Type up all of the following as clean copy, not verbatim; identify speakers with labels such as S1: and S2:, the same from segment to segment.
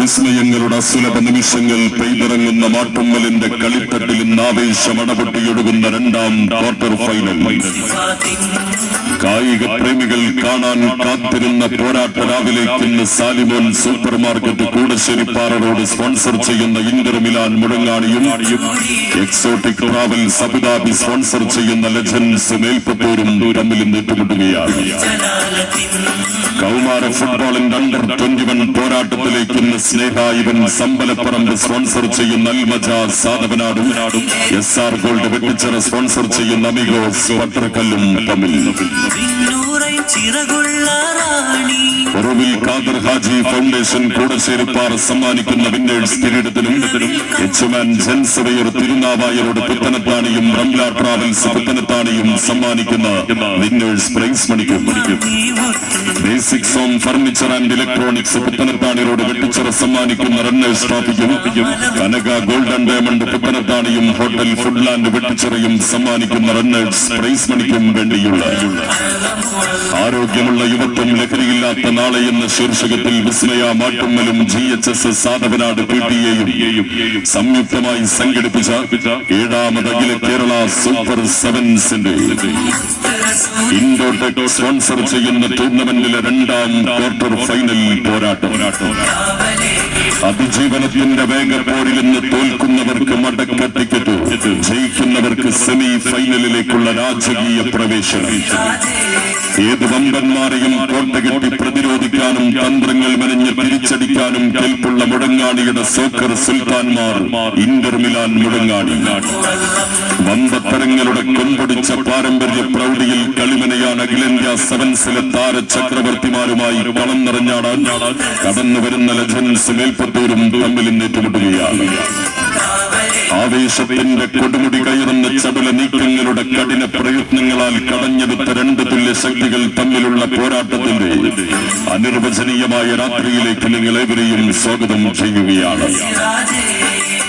S1: വിസ്മയങ്ങളുടെ അസുലഭ നിമിഷങ്ങൾ പെയ്തിറങ്ങുന്ന മാട്ടുമ്മലിന്റെ കളിത്തട്ടിൽ ഇന്ന് ആവേശമടപൊട്ടിയൊഴുകുന്ന രണ്ടാം ക്വാർട്ടർ ഫൈനൽ. കായിക പ്രേമികൾ കാണാൻ കാത്തിരുന്ന പോരാട്ട രാവിലേക്ക് ഇന്ന് Salimon super market Koodasseripara road sponsor ചെയ്യുന്ന ഇന്റർ മിലാൻ മുഴങ്ങാണിയും എക്സോട്ടിക് ട്രാവൽസ് അബുദാബി സ്പോൺസർ ചെയ്യുന്ന ലെജൻസ് മേൽപ്പത്തൂരും തമ്മിൽ ഏറ്റുമുട്ടുകയാണ്. കൗമാര ഫുട്ബോളിന്റെ അണ്ടർ 21 പോരാട്ടത്തിലേക്ക് ഇന്ന് സ്നേഹ ഇവൻ സമ്പലപ്പറമ്പ് സ്പോൺസർ ചെയ്യുന്ന അൽമജ സാധവനാടും SR ഗോൾഡ് വെട്ടിച്ചിറ സ്പോൺസർ ചെയ്യുന്ന അമിഗോസ് പട്ടർക്കല്ലും തമ്മിൽ. ഒറുവിൽ ഖാദർ ഹാജി ഫൗണ്ടേഷൻ കൂടശ്ശേരിപ്പാറ സമ്മാനിക്കുന്ന വിന്നേഴ്സ് കിരീടത്തിനും എച്ച്മാൻ ജൻസവയർ തിരുനാവായരോട് പുത്തനത്താണിയും റംല ട്രാവൽസ് പുത്തനത്താണിയും സമ്മാനിക്കുന്ന വിന്നേഴ്സ് പ്രൈസ് മണിക്കും. Basics home furniture and electronics Puthanathani road Vettichira സമ്മാനിക്കുന്ന റണ്ണേഴ്സ് ട്രോഫിക്കും കനക ഗോൾഡ് ആൻഡ് ഡയമണ്ട് പുത്തനത്താണിയും ഹോട്ടൽ ഫുഡ്ലാൻഡ് വെട്ടിച്ചിറയും സമ്മാനിക്കുന്ന റണ്ണേഴ്സ് പ്രൈസ് മണിക്കും വേണ്ടിയുള്ള ആരോഗ്യമുള്ള യുവത്വം ലഹരിയില്ലാത്ത നാളെ എന്ന ശീർഷകത്തിൽ വിസ്മയ മാട്ടുമ്മലും GHS സാധവനാട് PTA-യും സംയുക്തമായി സംഘടിപ്പിച്ച 7ാമത് അഖില കേരള സൂപ്പർ സെവൻസിന്റെ ഇൻഡോടെക് സ്പോൺസർ ചെയ്യുന്ന ടൂർണമെന്റിലെ രണ്ടാം ക്വാർട്ടർ ഫൈനൽ പോരാട്ടം. അതിജീവനത്തിന്റെ വേഗപ്പോരിൽ നിന്ന് തോൽക്കുന്നവർക്ക് മടക്ക ടിക്കറ്റ്, ജയിക്കുന്നവർക്ക് സെമി ഫൈനലിലേക്കുള്ള രാജകീയ പ്രവേശനം. ഏത് വമ്പന്മാരെയും കോട്ടകെട്ടി പ്രതിരോധിക്കാനും തന്ത്രങ്ങൾ മെനഞ്ഞ് തിരിച്ചടിക്കാനും കെൽപ്പുള്ള മുഴങ്ങാണിയുടെ സോക്കർ സുൽത്താൻമാർ ഇന്റർ മിലാൻ മുഴങ്ങാണി. വമ്പത്തരങ്ങളുടെ കൊമ്പൊടിച്ച പാരമ്പര്യ പ്രൗഢിയിൽ കളിമനയാൻ അഖിലേന്ത്യാ സെവൻസിലെ താര ചക്രവർത്തിമാരുമായി കളം നിറഞ്ഞാടാൻ കടന്നു വരുന്ന ലെജൻസ് മേൽപ്പത്തൂരും തമ്മിൽ ഏറ്റുമുട്ടുകയാണ്. ആവേശത്തിന്റെ കൊടുമുടി കയറുന്ന ചടുല നീക്കങ്ങളുടെ കഠിന പ്രയത്നങ്ങളാൽ കടഞ്ഞെടുത്ത രണ്ട് തുല്യ ശക്തികൾ തമ്മിലുള്ള പോരാട്ടത്തിന്റെ അനിർവചനീയമായ രാത്രിയിലേക്ക് നിങ്ങളേവരെയും സ്വാഗതം ചെയ്യുകയാണ്.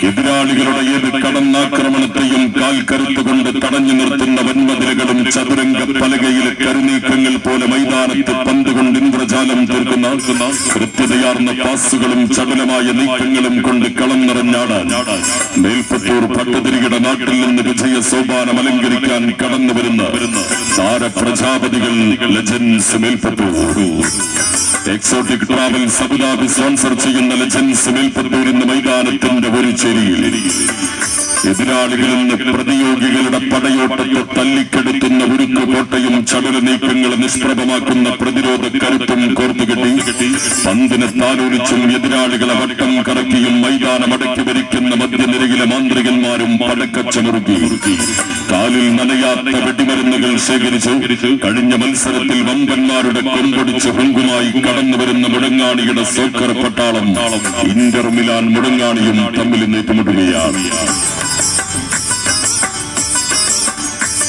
S1: എതിരാളികളുടെ ഏത് കടന്നാക്രമണത്തെയും കാൽ കരുത്തുകൊണ്ട് തടഞ്ഞു നിർത്തുന്ന വൻമതിലുകളും ചതുരംഗ പലകയിലെ കരുനീക്കങ്ങൾ പോലെ മൈതാനത്ത് പന്ത് കൊണ്ട് ഇന്ദ്രജാലം തീർക്കുന്ന കൃത്യതയാർന്ന പാസുകളും ചടുലമായ നീക്കങ്ങളും കൊണ്ട് കളം നിറഞ്ഞാടാൻ മേൽപ്പത്തൂർ പട്ടതിരിയുടെ നാട്ടിൽ നിന്ന് വിജയ സോപാനം അലങ്കരിക്കാൻ കടന്നു വരുന്ന താരപ്രജാപതികൾ legends Melpathur. Exotic travels Abu Dhabi sponsor ചെയ്യുന്ന ലെജൻസ് മേൽപ്പത്തൂർ ഇന്ന് മൈതാനത്തിന്റെ ഒരു ചേരിയിൽ എതിരാളികളിൽ നിന്ന് പ്രതിയോഗികളുടെ പടയോട്ടത്തെ തല്ലിക്കെടുത്തുന്ന ഉരുക്ക് കോട്ടയും ചടുല നീക്കങ്ങളെ നിഷ്പ്രഭമാക്കുന്ന പ്രതിരോധ കരുത്തും കോർത്തുകെട്ടി പന്തിനെ താലോലിച്ചും എതിരാളികളെ വട്ടം കറക്കിയും മൈതാനമടക്കി ഭരിക്കുന്ന മധ്യനിരയിലെ മാന്ത്രികന്മാരും പടക്കച്ചമുറുക്കി കാലിൽ നനയാത്ത വെടിമരുന്നുകൾ ശേഖരിച്ചു കഴിഞ്ഞ മത്സരത്തിൽ വമ്പന്മാരുടെ കൊമ്പൊടിച്ച് ഹുങ്കുമായി കടന്നു വരുന്ന മുഴങ്ങാണിയുടെ സോക്കർ പട്ടാളം ഇന്റർ മിലാൻ മുഴങ്ങാണിയും തമ്മിൽ ഏറ്റുമുട്ടുകയാണ്.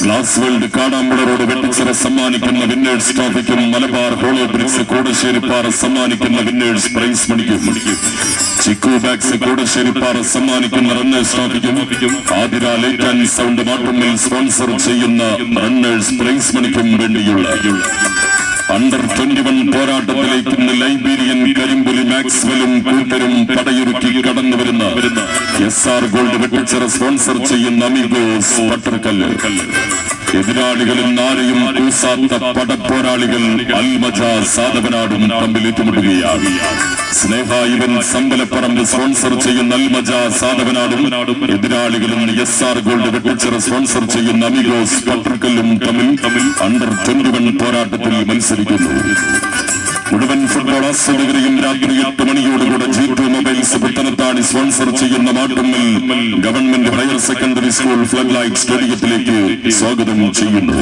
S1: ഗ്ലാസ് വേൾഡ് കാടാമ്പുഴ വെട്ടിച്ചിറ സമ്മാനിക്കുന്ന വിന്നേഴ്സ് ട്രോഫിക്കും മലബാർ ഹോളോ ബ്രിക്സ് കൂടശ്ശേരിപ്പാറ സമ്മാനിക്കുന്ന വിന്നേഴ്സ് പ്രൈസ് മണിക്കും ചിക്കു ബാക്സ് കൂടശ്ശേരിപ്പാറ സമ്മാനിക്കുന്ന റണ്ണേഴ്സ് ട്രോഫിക്കും ആതിര ലൈറ്റ് ആൻഡ് സൗണ്ട് മാട്ടുമ്മിൽ സ്പോൺസർ ചെയ്യുന്ന റണ്ണേഴ്സ് പ്രൈസ് മണിക്കും വേണ്ടിയുള്ള അണ്ടർ 21 പോരാട്ടത്തിലേക്ക് ഇന്ന് ലൈബീരിയൻ കരിമ്പുലി മാക്സ്വെലും കൂട്ടരും പടയൊരുക്കി കടന്നു വരുന്ന SR ഗോൾഡ് വെട്ടിച്ചിറ സ്പോൺസർ ചെയ്യുന്ന അമിഗോസ് പട്ടർക്കല്ല്. എതിരാളികളിൽ ആരെയും കൂസാത്ത പടപ്പോരാളികൾ അൽമജ സാധവനാടും തമ്മിൽ ഏറ്റുമുട്ടുകയാണ്. സ്നേഹ ഇവൻ സമ്പലപ്പറമ്പ് സ്പോൺസർ ചെയ്യുന്ന അൽമജ സാധവനാടും എതിരാളികളും SR ഗോൾഡ് വെട്ടിച്ചിറ സ്പോൺസർ ചെയ്യുന്ന അമിഗോസ് പട്ടർക്കല്ലും തമ്മിൽ അണ്ടർ 21 പോരാട്ടത്തിൽ മത്സരിക്കുന്നു. മുഴുവൻ ഫുട്ബോൾ ആസ്വാദകരെയും രാത്രി 8 മണിയോടുകൂടെ G2 മൊബൈൽസ് പുത്തനത്താണി സ്പോൺസർ ചെയ്യുന്ന Mattummal government higher secondary school flood light സ്റ്റേഡിയത്തിലേക്ക് സ്വാഗതം ചെയ്യുന്നു.